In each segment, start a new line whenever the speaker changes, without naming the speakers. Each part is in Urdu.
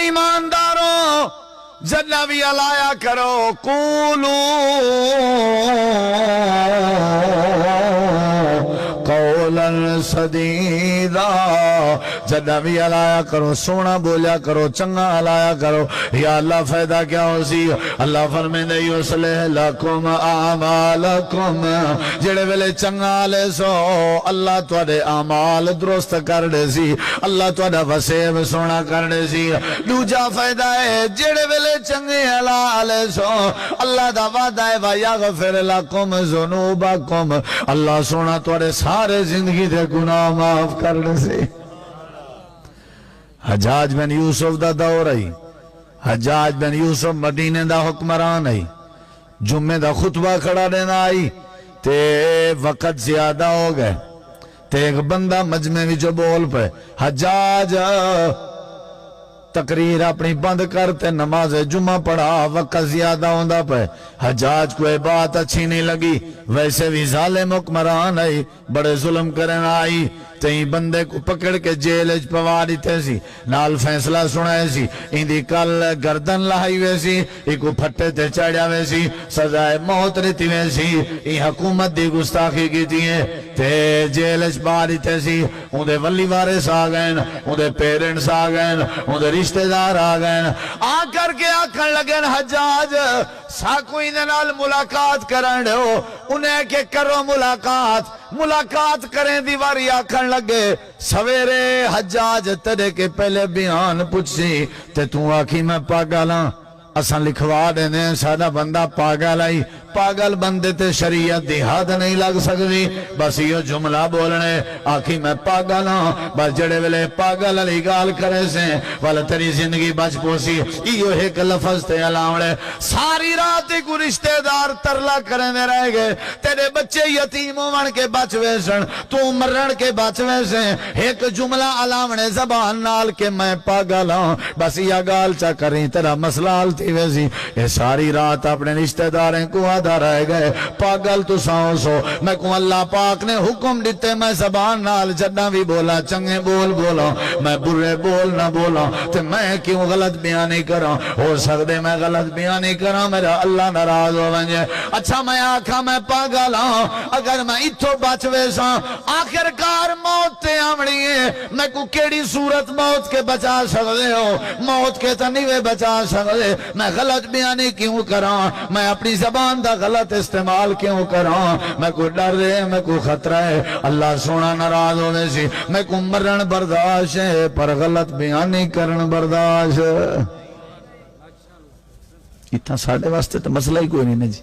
ایمانداروں جنہ بھی علایا کرو قولو قولا سدیدا، جنہ بھی علایا کرو سونا بولیا کرو چنگا علایا کرو، یا اللہ فائدہ کیا ہو سی؟ اللہ فرمیندے یصلح لکم اعمالکم، جڑے ویلے چنگا لے سو اللہ تواڈے اعمال درست کر دے سی، اللہ تواڈا وسیب سونا کر دے سی۔ دوجا فائدہ ہے جڑے ویلے چنگے علا لے سو اللہ دا وعدہ ہے وَيَغْفِرْ لَكُمْ ذُنُوبَكُمْ، اللہ سونا تواڈے سارے زندگی دے گناہ معاف کر دے سی۔ حجاج بن یوسف دا دور آئی، حجاج بن یوسف مدینے دا حکمران آئی، جمعے دا خطبہ کھڑا دینا آئی تے وقت زیادہ ہو گئے تے ایک بندہ مجمع بھی جو بول پہ حجاج تقریر اپنی بند کرتے نماز جمعہ پڑھا، وقت زیادہ ہوندہ پہ حجاج کوئی بات اچھی نہیں لگی، ویسے بھی ظالم حکمران آئی بڑے ظلم کرنا آئی، تین بندے کو پکڑ کے جیل پوا دیتے سی، نال فیصلہ سنائے سی، اندھی کل گردن لہائی ویسی، ایکو پھٹے تے چڑھیا ویسی، سزائے موت رہتی ویسی، ای حکومت دی گستاخی کی تیئے تے جیل پوا دیتے سی، اندھے ولی وارث آگئن، اندھے پیرنٹس آگئن، اندھے رشتہ دار آگئن، آ کر کے آکھن لگن حجاج ساکو اندھے نال ملاقات کرن ہو، انہیں کہ کرو ملاقات کریں، دیواری آکھن لگے سویرے حجاج تیرے کے پہلے بیان پوچھی تے تو آکھی میں پاگلاں، اساں لکھوا دینے سادہ بندہ پاگل آئی، پاگل بندے تے شریعت دی حد نہیں لگ سکتی، بس یہ جملہ بولنے آکھی میں پاگل ہاں، بس جڑے ویلے پاگل علی گال کرے سے والا تیری زندگی بچ پوسی، یہ ایک لفظ تے علاوڑے ساری رات کو رشتہ دار ترلا کریں دے رہ گئے، تیرے بچے یتیم ہون کے بچ ویسن، تو مرن کے بچ ویسن، ایک جملہ علاوڑے زبان نال کے میں پاگل ہاں، بس یہ گال چا کریں تیرا مسئلہ آلتی ویسی، یہ ساری رات اپنے رشتہ داریں کو رہ گئے، پاگل تو سو میں کو اللہ پاک نے حکم دیتے میں زبان نال جدہ بھی بولا چنگے بول بولا، میں برے بول نہ بولا، تے میں کیوں غلط بیانی کرا، ہو سکتے میں غلط بیانی کرا میرا اللہ ناراض ہو ونجے، اچھا میں آکھا میں پاگل ہاں، اگر میں اتھو بچوے سا آخر کار موت تے آمڑی ہے، میں کو کیڑی صورت موت کے بچا سکتے ہو، موت کے تنیوے بچا سکتے، میں غلط بیانی کیوں کرا، میں اپنی زبان دا غلط استعمال کیوں کراں، میں کو ڈر ہے میں کو خطرہ ہے، اللہ سونا ناراض ہونے سی، میں کو مرن برداشت ہے پر غلط بیانی کرن برداشت۔ اتنا ساڑھے واسطے تو مسئلہ ہی کوئی نہیں جی،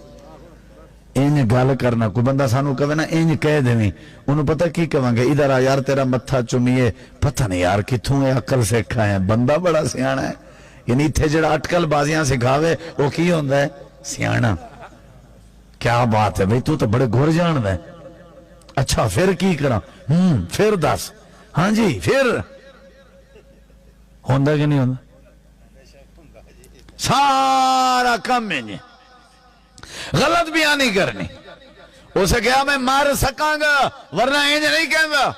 این گال کرنا، کوئی بندہ سانو کہے نا این کہہ دیں انہوں پتہ کی کہیں گے ادھر آ یار تیرا متھا چمیے، پتہ نہیں یار کتھوں ہے عقل سکھا ہے، بندہ بڑا سیانا ہے، یعنی تھے جڑا اٹکل بازیاں سکھاوے وہ کی ہوندہ ہے سیانا۔ کیا بات ہے بھئی تو بڑے گھر جان دے، اچھا پھر کی کرا، پھر دس، ہاں جی پھر ہوندہ کہ نہیں ہوندہ، سارا کم میں نہیں غلط بیانی کرنی، اسے کہا میں مار سکاں گا ورنہ اینج نہیں کہیں گا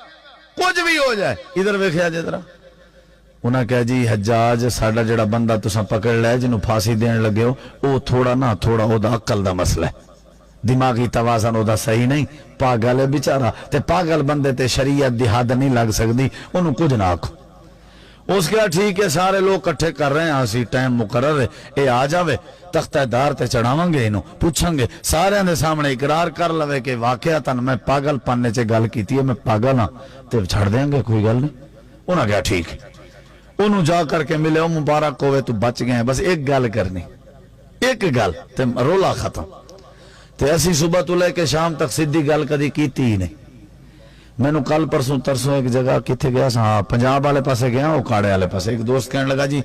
کچھ بھی ہو جائے، ادھر ویکھیا جے ذرا، انہاں کہا جی حجاج ساڑھا جڑا بندہ تساں پکڑ لے جنہوں پھانسی دین لگے ہو او تھوڑا نہ تھوڑا او دا عقل دا مسئلہ ہے، دماغی توازن او دا صحیح نہیں، پاگل ہے بیچارہ، تے پاگل بندے تے شریعت دی حد نہیں لگ سکتی، انہوں کچھ نہ آکھو۔ اس کے ٹھیک ہے سارے لوگ کٹھے کر رہے ہیں، آسی ٹائم مقرر ہے، اے آ جاوے تختہ دار تے چڑھاواں گے انہوں پوچھیں گے، سارے اندے سامنے اقرار کر لوے کہ واقعاتاً میں پاگل پانے چے گل کیتی ہے، میں پاگل ہاں، تے چھڑ دیں گے کوئی گل نہیں، انہوں کہا ٹھیک ہے، انہوں جا کر کے ملے ہو مبارک ہوئے تو بچ گئے ہیں، بس ایک گل کرنی، ایک گل تے رولا ختم، تے اسی صبح تو لے کے شام تک سیدھی گل کدی کیتی ہی نہیں۔ میں نو کل پرسوں ترسوں ایک جگہ کتھے گیا سا، ہاں پنجاب والے پاسے گیا، اکاڑے والے پاسے، ایک دوست کہنے لگا جی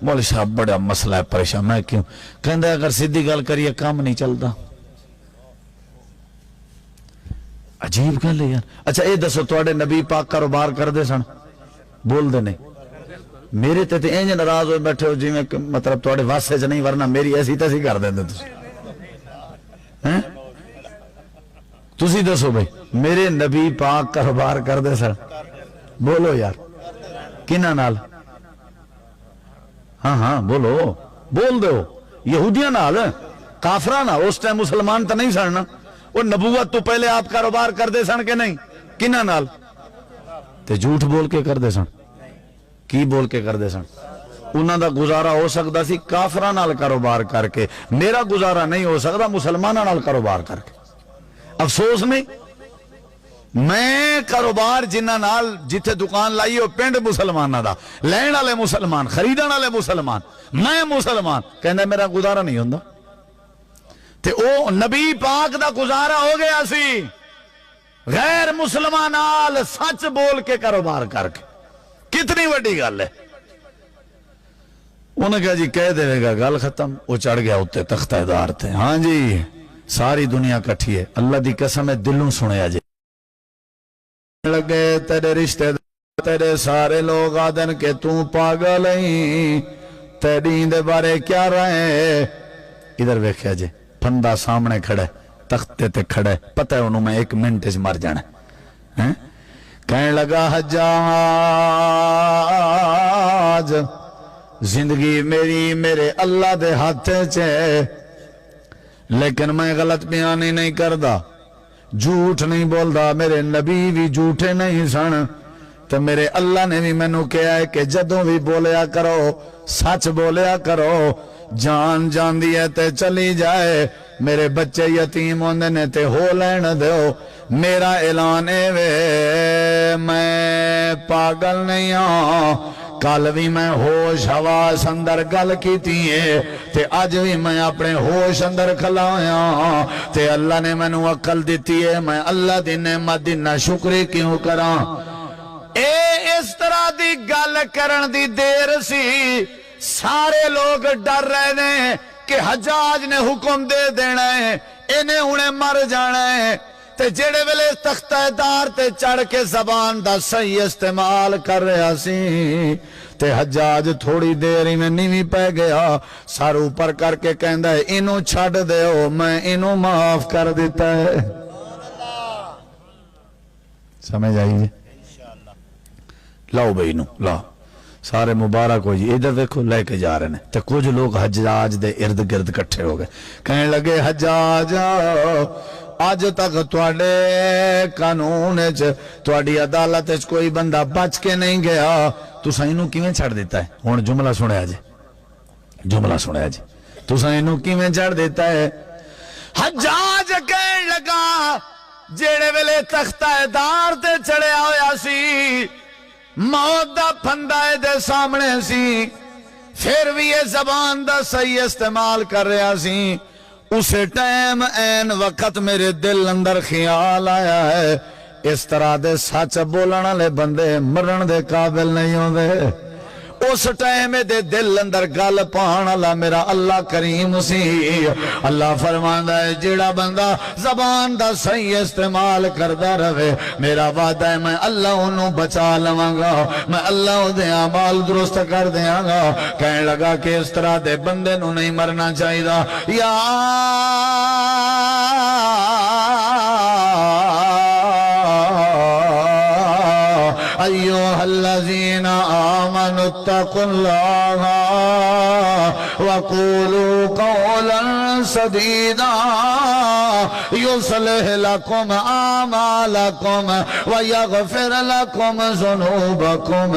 مول صاحب بڑا مسئلہ ہے پریشان، میں کیوں؟ کہندہ اگر سیدھی گل کریے کام نہیں چلتا۔ عجیب کہہ لے یار، اچھا اے دسو تواڈے نبی پاک کاروبار کر دے سن، بول دے نہیں، میرے تے اینج ناراض ہوئے بیٹھے ہو جی میں مطلب تواڈے واسطے چ نہیں، ورنہ میری ایسی تیسی کر دیں تسی دسو بھئی میرے نبی پاک کاروبار کر دے سر، بولو یار کنہ نال، ہاں ہاں بولو بول دو یہودیاں نال کافراں نال اس ٹائم مسلمان تو نہیں سن وہ نبوت تو پہلے آپ کاروبار کردے سن کہ نہیں کنہاں نال تے جھوٹ بول کے کردے سن کی بول کے کردے سن انہاں دا گزارا ہو سکتا سی کافراں نال کاروبار کر کے میرا گزارا نہیں ہو سکتا مسلماناں نال کاروبار کر کے افسوس نہیں میں کاروبار جنہ نال جتھے دکان لائی ہو پنڈ مسلماناں دا لین والے مسلمان خریدن والے مسلمان میں مسلمان کہندا میرا گزارا نہیں ہوندا تے او نبی پاک دا گزارا ہو گیا سی غیر مسلمان نال سچ بول کے کاروبار کر کے کتنی بڑی گل ہے انہوں نے کہا جی کہہ دے گا گل ختم وہ چڑھ گیا اتے تختہ دار تھے ہاں جی ساری دنیا کٹھی ہے اللہ دی قسم ہے دلوں سنیا جی لگے تیرے رشتے دار تیرے سارے لوگ آدن کہ تو پاگل ہیں تیری دے بارے کیا رہے ادھر ویکھیا جی پھندا سامنے کھڑے تختے تے کھڑے پتہ ہے انہوں میں 1 منٹ اس مر جانا کہنے لگا حجاج زندگی میری میرے اللہ دے ہاتھ چے لیکن میں غلط بیانی نہیں کردا جھوٹ نہیں بولدا میرے نبی بھی جھوٹے نہیں سن تو میرے اللہ نے بھی مینوں کہا ہے کہ جدوں بھی بولیا کرو سچ بولیا کرو جان جان دی ہے تے چلی جائے میرے بچے یتیم ہوندے نے تے ہو لین دیو میرا اعلان اے وے میں پاگل نہیں ہوں کل بھی میں ہوش حواس اندر گل کیتی ہے تے اج بھی میں اپنے ہوش اندر کھلایا تے اللہ نے مینوں عقل دیتی ہے میں اللہ دی نعمت دی ناشکری کیوں کراں اے اس طرح دی گل کرن دی دیر سی سارے لوگ ڈر رہے نے کہ حجاج نے حکم دے دینا ہے انہیں انہیں مر جانا ہے تے جڑے ویلے تختہ دار تے چڑھ کے زبان دا صحیح استعمال کر رہا سی تے حجاج تھوڑی دیر ہی میں نیویں پہ گیا سر اوپر کر کے کہندا ہے انہوں چھڈ دیو میں انہوں معاف کر دیتا ہے سمجھ آئی جی لاؤ بھائی نو لاؤ سارے مبارک ہو جی ادھر دیکھو لے کے جا رہے ہیں تے کچھ لوگ حجاج دے ارد گرد کٹھے ہو گئے کہنے لگے حجاج آج تک تواڈے قانون وچ تواڈی عدالت وچ کوئی بندہ بچ کے نہیں گیا تساں اینوں کیویں چھڑ دیتا ہے ہن جملہ سنیا جی جملہ سنیا جی تساں اینوں کیویں چھڑ دیتا ہے حجاج کہن لگا جیڑے ویلے تختہ دار تے چڑھیا ہویا سی موت دا پھندا دے سامنے سی پھر بھی یہ زبان دا صحیح استعمال کر رہا سی اسے ٹائم این وقت میرے دل اندر خیال آیا ہے اس طرح دے سچ بولن والے بندے مرن دے قابل نہیں ہوندے اس ٹائم دے دل اندر گل پان والا میرا اللہ کریم سی اللہ فرماندا ہے جیڑا بندہ زبان دا صحیح استعمال کردا رہے میرا وعدہ ہے میں اللہ انہوں بچا لواں گا میں اللہ دے اعمال درست کر دیاں گا کہنے لگا کہ اس طرح دے بندے نو نہیں مرنا چاہیدا یا ایوہ الذین آمنوا اتقوا اللہ وقولوا قولا سدیدا یصلح لکم اعمالکم ویغفر لکم ذنوبکم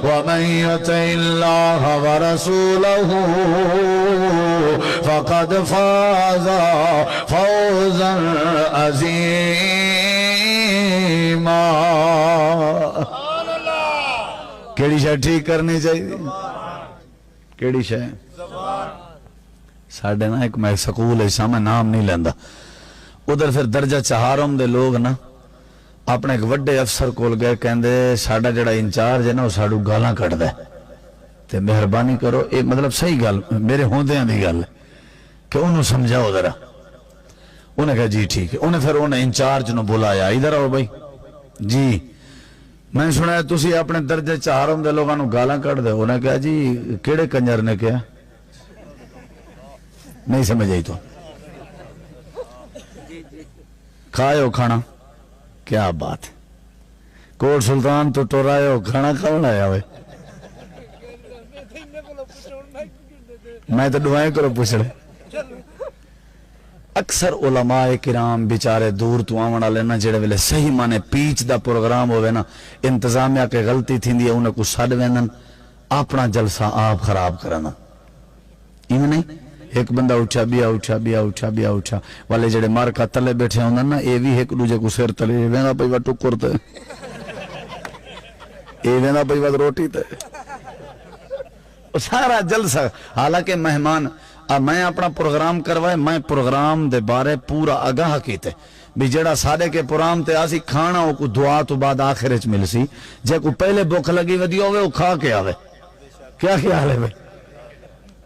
ومن یطع اللہ ورسولہ فقد فاز فوزا عظیما کیڑی شے ٹھیک کرنی چاہیے کیڑی شے ساڑھے نا ایک میں سکول ایسا میں نام نہیں لیندہ ادھر پھر درجہ چہارم دے لوگ نا اپنے ایک وڈے افسر کول گئے کہندے ساڑھا جڑا انچارج ہے نا وہ ساڑھو گالاں کٹ دے تے مہربانی کرو ایک مطلب صحیح گال میرے ہوندے ہیں دی گال کہ انہوں سمجھاؤ ذرا انہیں کہا جی ٹھیک ہے انہیں پھر انہیں انچارج نو بلایا ادھر آؤ بھائی جی میں سنا ہے تسی اپنے درجے چہارم دے لوگاں نو گالاں کٹ دے انہیں کہا جی کیڑے کنجر نے کیا نہیں سمجھ آئی تو کھائے ہو کھانا کیا بات ہے کوٹ سلطان تو ٹورائے ہو کھانا کھانا آیا ہوئے میں تو دعائیں کرو پوچھ رہے اکثر علماء کرام بیچارے دور تو آون والے نا جڑے ویلے صحیح مانے پیچ دا پروگرام ہوئے نا انتظامیہ کے غلطی تھیندی ہے انہیں کو سڑ ویندن اپنا جلسہ آپ خراب کرنا ایویں نہیں ایک بندہ اٹھا والے جڑے مارکا تلے بیٹھے ہوندن نا اے بھی ایک دوجے کو سر تلے ویندا پئی وا ٹکر تے اے ویندا پئی وا روٹی تے سارا جلسہ حالانکہ مہمان میں اپنا پروگرام کروائے میں پروگرام دے بارے پورا آگاہ کیتے بھی جڑا ساڑے کے پروگرام تے آسی کھانا ہو کو دعا تو بعد آخر اچ مل سی جے کو پہلے بھوک لگی ودی ہوئے وہ کھا کے آوے کیا خیال ہے بھائی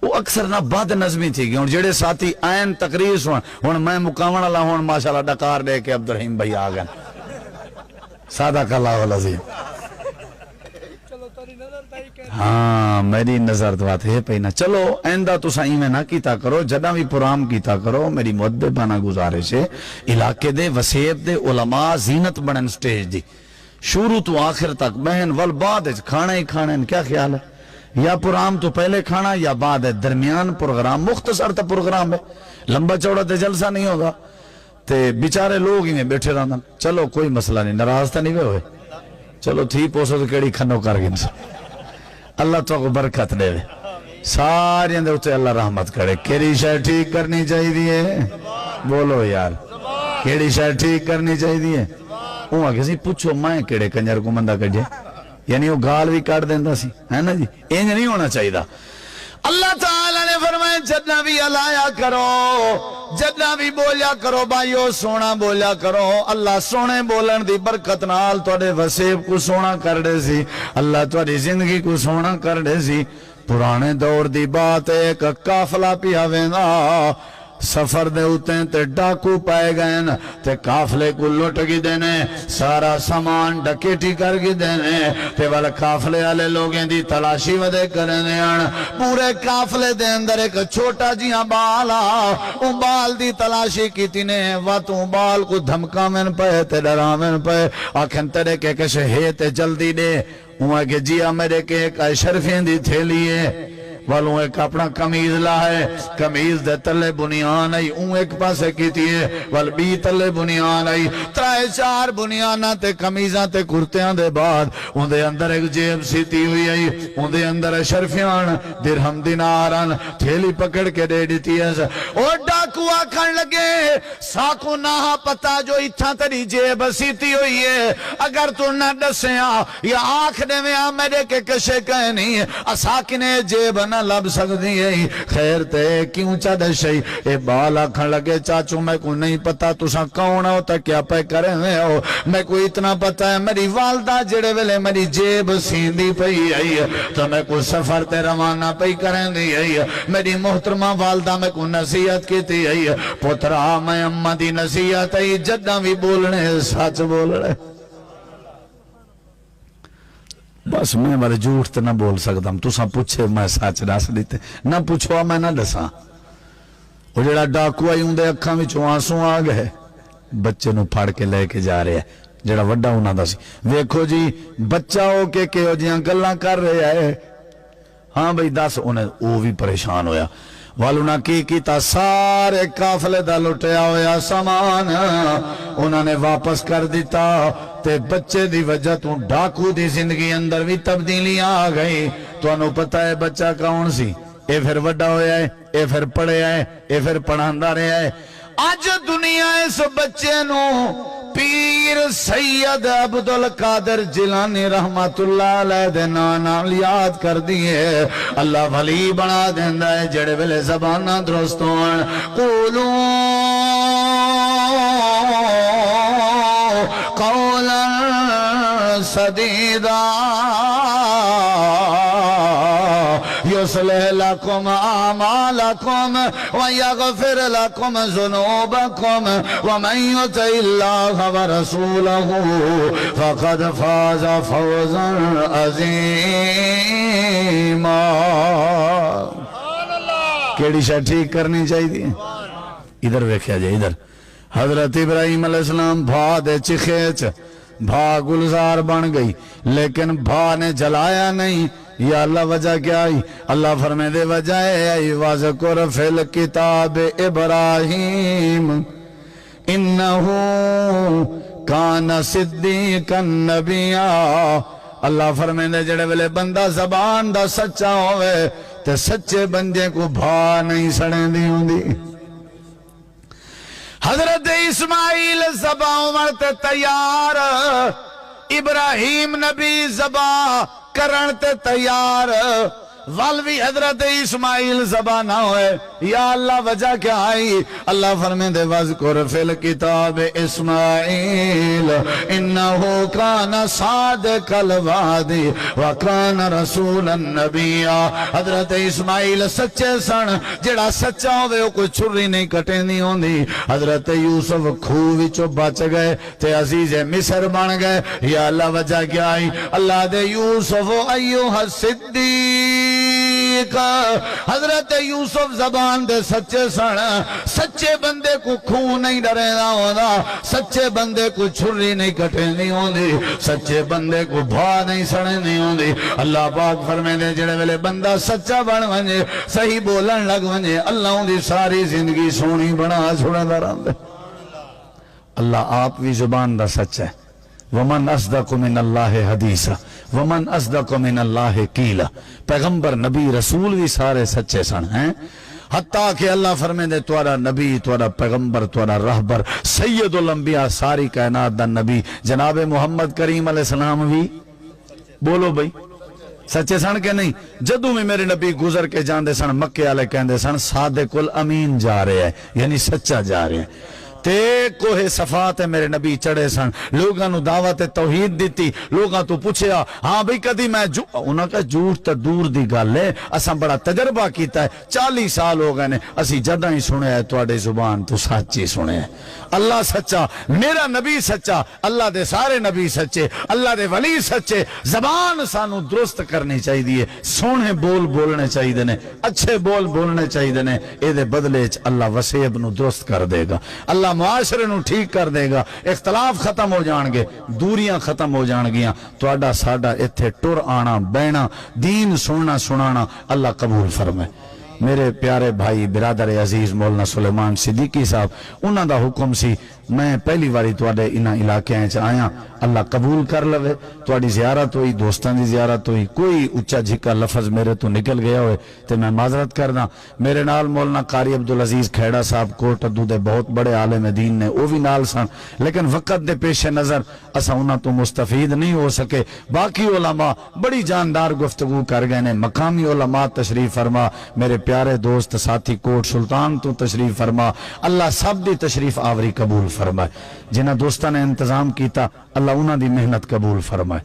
وہ اکثر نہ بد نظمی تھی گئی ہوں جڑے ساتھی آئین تقریر سن ہوں میں مقامن اللہ ہوں ماشاءاللہ ڈکار دے کے عبدالرحیم بھائی آگئے صادق اللہ العظیم ہاں میری نظر دوات ہے پہنا چلو ایندہ تو سائیں میں نہ کیتا کرو جدہ بھی پرام کیتا کرو میری مدبانہ گزارش ہے علاقے دے وسیب دے علماء زینت بڑھن سٹیج دی شروع تو آخر تک بہن والبعد کھانا ہی کھانا ہے کیا خیال ہے یا پرام تو پہلے کھانا یا بعد ہے درمیان پروگرام مختصر تا پروگرام ہے لمبا چوڑا تے جلسہ نہیں ہوگا تے بیچارے لوگ ہی میں بیٹھے رہنا چلو کوئی مسئلہ نہیں ناراض تا نہیں ہوئے چلو تھی پوسو تو کیڑی کھنو کر گئے اللہ تو کو برکت دے ساری اندر اتے اللہ رحمت کرے کیڑی شاید ٹھیک کرنی چاہی دیئے بولو یار کیڑی شاید ٹھیک کرنی چاہی دیئے اوہ کسی پوچھو میں کیڑے کنجر کو مندہ کر جائے یعنی وہ گال بھی کاٹ دیندہ سی ہے نا جی اینج نہیں ہونا چاہی دا اللہ تعالیٰ نے فرمائے جدنا بھی علایا کرو جدنا بھی بولیا کرو بھائیو سونا بولیا کرو اللہ سونے بولن دی برکت نال توڑے وسیب کو سونا کر دے سی اللہ توڑی زندگی کو سونا کر دے سی پرانے دور دی بات ایک کافلہ پیا وینا سفر دے ہوتیں تے ڈاکو پائے گئے تے کافلے کو لٹ گی دینے سارا سامان ڈکیٹی کر گی دینے تے والا کافلے والے لوگیں دی تلاشی ودے کرنے پورے کافلے دے اندر ایک چھوٹا جیاں بالا ان بال دی تلاشی کی تینے واتوں بال کو دھمکا من پہ تے ڈرا من پہ آکھن تیرے کے کشے ہے تے جلدی دے وہاں کہ جیا میرے کے ایک اشرفین دی تھے لیے والوں ایک اپنا کمیز لائے کمیز دے تلے بنیان آئی اون ایک پاسے کیتی ہے والبی تلے بنیان آئی ترائے چار بنیانا تے کمیزاں تے کرتیاں دے بعد ان دے اندر ایک جیب سیتی ہوئی آئی ان دے اندر شرفیان درہم دیناران تھیلی پکڑ کے دے دیتی ہے اور ڈاکو آکھن لگے ساکو نہا پتا جو اتھا تری جیب سیتی ہوئی ہے اگر تو نہ ڈسیاں یا آنکھ دے میں میرے کے کشے کہنی اساکنے جیب نہ لب سکتی ہے خیر تے کیوں چاہدے شئی اے بالا کھن لگے چاچو میں کو نہیں پتا تُسا کون ہو تا کیا پہ کریں ہو میں کو اتنا پتا ہے میری والدہ جڑے ویلے میری جیب سیندی پئی آئی تو میں کو سفر تے روانہ پئی کریں دی آئی میری محترمہ والدہ میں کو نصیحت کی تھی آئی پترا میں اممہ دی نصیحت آئی جدہ بھی بولنے سچ بول رہے بس میں بارے جھوٹ تے نہ بول سکتا ہوں تُسا پوچھے میں سچ دس دیتے نہ پوچھوا میں نہ دساں وہ جڑا ڈاکو آئی ہوں دے اکھاں وچ آنسو آ گئے بچے نو پھاڑ کے لے کے جا رہے ہیں جڑا وڈا ہونا دا سی ویکھو جی بچہ ہو کے ہو جیاں گلاں کر رہے ہے ہاں بھئی دس انہیں وہ بھی پریشان ہویا والونا کی تا سارے کافلے دا لٹیا ہویا سامان انہوں نے واپس کر دیتا تے بچے دی وجہ تو ڈاکو دی زندگی اندر بھی تبدیلی آ گئی تو انہوں پتہ ہے بچہ کون سی اے پھر وڈا ہویا ہے اے پھر پڑھے آئے اے پھر پڑھاندہ رہے آئے آج دنیا اس بچے نو پیر سید عبدالقادر جیلانی رحمت اللہ علیہ دے نانا یاد کر دیئے اللہ ولی بنا دیندہ ہے جڑے ویلے زبانہ درستون قولوں قولا سدیدہ يصلح لكم أعمالكم ويغفر لكم ذنوبكم ومن يطع الله ورسوله فقد فاز فوزا عظيما کیڑی شاید ٹھیک کرنی چاہیے ادھر ویکھیا جائے ادھر حضرت ابراہیم علیہ السلام بھا دے چکھے بھا گلزار بن گئی لیکن بھا نے جلایا نہیں یا اللہ وجہ کیا آئی؟ اللہ فرمے دے وجہ آئی وَذْكُرْ فِي الْكِتَابِ إِبْرَاهِيمَ إِنَّهُ كَانَ صِدِّيقًا نَبِيًّا۔ اللہ فرمے دے جڑے ویلے بندہ زبان دا سچا ہوئے تے سچے بندے کو بھا نہیں سڑیں دی ہوں دی۔ حضرت اسماعیل زبا عمر تے تیار، ابراہیم نبی زبا کرن تے تیار، والوی حضرت اسماعیل زبا نہ ہوئے۔ یا اللہ وجہ کیا آئی؟ اللہ فرمین دے وَذْكُرْ فِي الْكِتَابِ إِسْمَاعِيلَ إِنَّهُ كَانَ صَادِقَ الْوَعْدِ وَكَانَ رَسُولًا نَبِيًّا۔ حضرت اسماعیل سچے سن، جڑا سچا ہوئے وہ کوئی چھری نہیں کٹیں نہیں ہوندی۔ حضرت یوسف کھوہ وچوں بچ گئے تے عزیز مصر بن گئے۔ یا اللہ وجہ کیا آئی؟ اللہ دے یوسف ایوہ الصدیق، حضرت یوسف زبان دے سچے سن، سچے بندے کو خون نہیں ڈرے نہ ہونا، سچے بندے کو چھری نہیں کٹے نہیں ہوندی، سچے بندے کو بھا نہیں سڑے نہیں ہوندی۔ اللہ پاک فرمے دے جڑے ویلے بندہ سچا بن ونجے، صحیح بولن لگ ونجے، اللہ ان دی ساری زندگی سونی بنا چھوڑے دران دے۔ اللہ آپ بھی زبان دا سچ ہے۔ وَمَنْ أَصْدَقُ مِنَ اللَّهِ حَدِيثًا وَمَنْ أَصْدَقُ مِنَ اللَّهِ قِيلًا۔ پیغمبر نبی رسول بھی سارے سچے سن ہیں، حتیٰ کہ اللہ فرمے دے توارا نبی، توارا پیغمبر، توارا رہبر، سید الانبیاء، ساری کائنات دا نبی جناب محمد کریم علیہ السلام بھی بولو بھئی سچے سن کے نہیں؟ جدوں میں میرے نبی گزر کے جاندے سن مکے والے کہندے سن صادق الامین جا رہے ہیں، یعنی سچا جا رہے ہیں۔ تے کوہ صفات میرے نبی چڑھے سن، لوگاں نو دعوت توحید دیتی، لوگاں تو پوچھیا ہاں بھئی کدی میں انہاں کا جھوٹ تے دور دی گل ہے، اساں بڑا تجربہ کیتا ہے، 40 سال ہو گئے نے، اسی جداں ہی سنے ہے تواڈے زبان تو سچی سنے ہے۔ اللہ سچا، میرا نبی سچا، اللہ دے سارے نبی سچے، اللہ دے ولی سچے۔ زبان سانو درست کرنی چاہیے، سونے بول بولنے چاہیے نے، اچھے بول بولنے چاہیے نے، اے دے بدلے چ اللہ وسیب نو درست کر دے گا، اللہ معاشرے نو ٹھیک کر دے گا، اختلاف ختم ہو جان گے، دوریاں ختم ہو جان گیاں، تواڈا ساڈا ایتھے ٹر آنا بہنا دین سننا سنانا اللہ قبول فرمائے۔ میرے پیارے بھائی برادر عزیز مولانا سلیمان صدیقی صاحب، انہاں دا حکم سی میں پہلی باری تواڈے انہاں علاقے وچ آیا، اللہ قبول کر لوے، تواڈی زیارت ہوئی، دوستاں دی زیارت ہوئی، کوئی اچھا جھکا لفظ میرے تو نکل گیا ہوئے تے میں معذرت کرنا۔ میرے نال مولانا قاری عبدالعزیز کھیڑا صاحب کوٹ ادو دے بہت بڑے عالم دین نے، وہ بھی نال سن، لیکن وقت دے پیش نظر اساں انہاں تو مستفید نہیں ہو سکے۔ باقی علماء بڑی جاندار گفتگو کر گئے نے، مقامی علماء تشریف فرما، میرے پیارے دوست ساتھی کوٹ سلطان تو تشریف فرما، اللہ سب دی تشریف آوری قبول فرمائے، جنہ دوستان نے انتظام کیتا اللہ انہاں دی محنت قبول فرمائے۔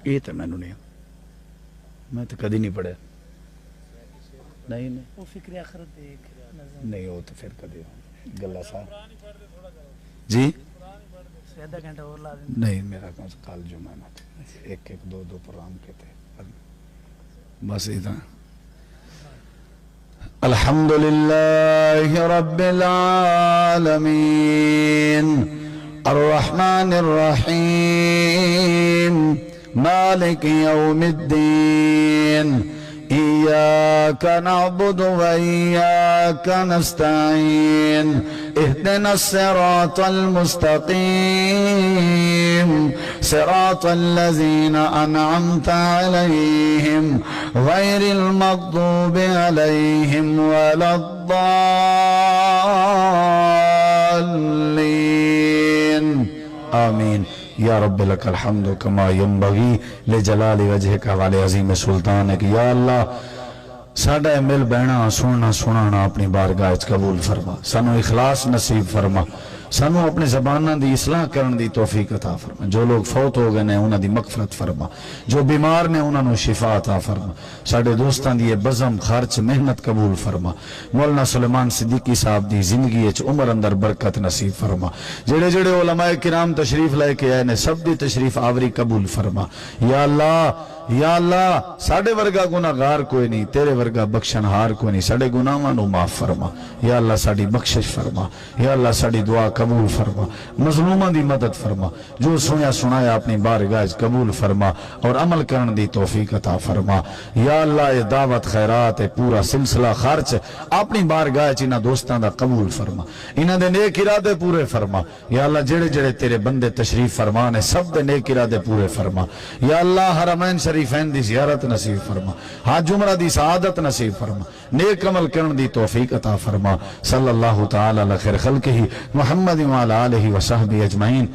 یہ تو میں نہیں، میں تو کدی نہیں پڑھے، نہیں
وہ فکر آخرت دیکھ
نہیں ہو تو پھر کدی گلہ صاحب جی
آدھا گھنٹہ اور لا دیں۔
نہیں میرا کال جمعہ میں ایک ایک دو دو پروگرام کے تھے، بس ادھر الحمدللہ رب العالمین الرحمن الرحیم مالک یوم الدین إياك نعبد وإياك نستعين اهدنا الصراط المستقيم صراط الذين أنعمت عليهم غير المغضوب عليهم ولا الضالين آمين یا رب لک الحمد کما ینبغی لجلال وجہک والے عظیم سلطان ہے کہ یا اللہ ساڑھا مل بہنا سننا سنانا اپنی بارگاہ قبول فرما، سانو اخلاص نصیب فرما، سانو اپنے زبانہ دی اصلاح کرن دی توفیق عطا فرما، جو لوگ فوت ہو گئے نے انہاں دی مغفرت فرما، جو بیمار نے انہاں نو شفا عطا فرما، ساڑھے دوستان دی بزم خرچ محنت قبول فرما، مولانا سلیمان صدیقی صاحب دی زندگی اچ عمر اندر برکت نصیب فرما، جڑے جڑے علماء کرام تشریف لے کے آئے نے سب دی تشریف آوری قبول فرما، یا اللہ یا اللہ ساڑے ورگا گناہگار کوئی نہیں، تیرے ورگا بخشنہار کوئی نہیں، ساڑے گناہاں نو معاف فرما یا اللہ، ساڑی بخشش فرما یا اللہ، ساڑی دعا قبول فرما، مظلوماں دی مدد فرما، جو سنیا سنایا اپنی بارگاہ قبول فرما اور عمل کرن دی توفیق عطا فرما یا اللہ۔ یہ دعوت خیرات پورا سلسلہ خرچ اپنی بارگاہ انہاں دوستاں دا قبول فرما، انہاں دے نیک ارادے پورے فرما یا اللہ، جڑے جڑے تیرے بندے تشریف فرمان ہے سب دے نیک ارادے پورے فرما یا اللہ۔ حرمین شریفین دی زیارت نصیب فرما، حج عمرہ دی سعادت نصیب فرما، نیک عمل کرن دی توفیق عطا فرما۔ صلی اللہ تعالی علی خیر خلقہ محمد وعلی آلہ وصحبہ اجمعین۔